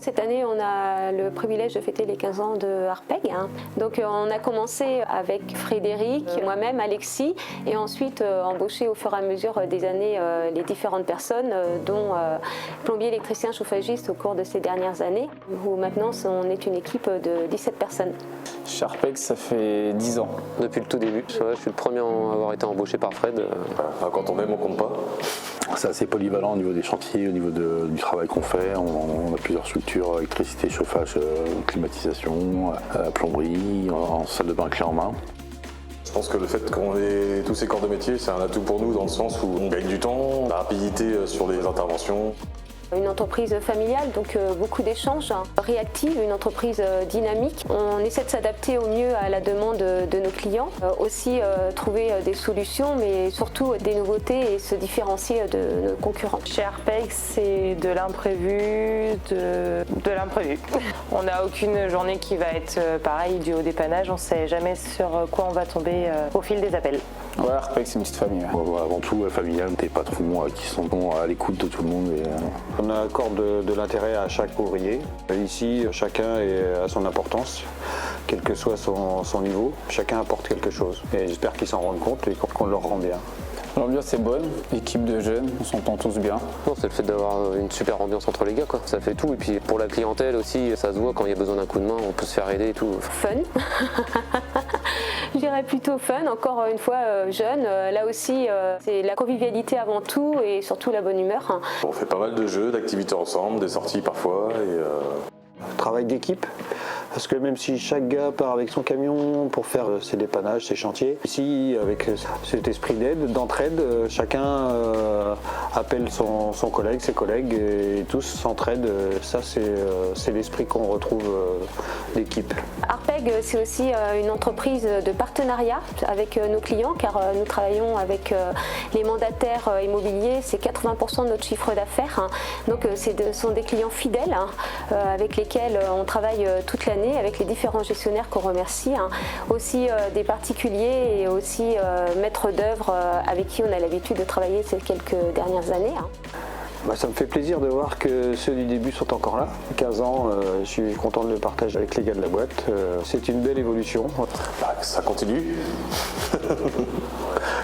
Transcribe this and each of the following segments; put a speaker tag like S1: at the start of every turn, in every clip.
S1: Cette année, on a le privilège de fêter les 15 ans de Harpeg. Donc on a commencé avec Frédéric, moi-même, Alexis, et ensuite embauché au fur et à mesure des années les différentes personnes, dont plombier, électricien, chauffagiste au cours de ces dernières années, où maintenant on est une équipe de 17 personnes.
S2: Chez Harpeg, ça fait 10 ans.
S3: Depuis le tout début. Je suis le premier à avoir été embauché par Fred.
S4: Quand on aime, on compte pas.
S5: C'est assez polyvalent au niveau des chantiers, au niveau du travail qu'on fait. On a plusieurs structures, électricité, chauffage, climatisation, plomberie, en salle de bain clé en main.
S4: Je pense que le fait qu'on ait tous ces corps de métier, c'est un atout pour nous dans le sens où on gagne du temps, la rapidité sur les interventions.
S1: Une entreprise familiale, donc beaucoup d'échanges, réactive, une entreprise dynamique. On essaie de s'adapter au mieux à la demande de nos clients, aussi trouver des solutions, mais surtout des nouveautés et se différencier de nos concurrents.
S6: Chez Harpeg, c'est de l'imprévu, de l'imprévu. On n'a aucune journée qui va être pareille due au dépannage, on ne sait jamais sur quoi on va tomber au fil des appels.
S2: Ouais, Harpeg, c'est une petite famille.
S5: Avant tout, familial, des patrons qui sont à l'écoute de tout le monde.
S7: On accorde de l'intérêt à chaque ouvrier. Ici, chacun a son importance, quel que soit son niveau. Chacun apporte quelque chose. Et j'espère qu'ils s'en rendent compte et qu'on leur rend bien.
S2: L'ambiance est bonne, équipe de jeunes, on s'entend tous bien.
S3: Non, c'est le fait d'avoir une super ambiance entre les gars, quoi. Ça fait tout. Et puis pour la clientèle aussi, ça se voit quand il y a besoin d'un coup de main, on peut se faire aider et tout.
S1: Fun. Je dirais plutôt fun, encore une fois jeune. Là aussi, c'est la convivialité avant tout et surtout la bonne humeur.
S4: On fait pas mal de jeux, d'activités ensemble, des sorties parfois.
S7: Travail d'équipe. Parce que même si chaque gars part avec son camion pour faire ses dépannages, ses chantiers, ici avec cet esprit d'aide, d'entraide, chacun appelle son collègue, ses collègues et tous s'entraident. Ça c'est l'esprit qu'on retrouve d'équipe.
S1: Harpeg, c'est aussi une entreprise de partenariat avec nos clients car nous travaillons avec les mandataires immobiliers, c'est 80% de notre chiffre d'affaires. Donc ce sont des clients fidèles avec lesquels on travaille toute l'année, avec les différents gestionnaires qu'on remercie, aussi des particuliers et aussi maîtres d'œuvre avec qui on a l'habitude de travailler ces quelques dernières années.
S7: Ça me fait plaisir de voir que ceux du début sont encore là. 15 ans, je suis content de le partager avec les gars de la boîte. C'est une belle évolution.
S4: Ça continue,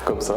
S4: comme ça.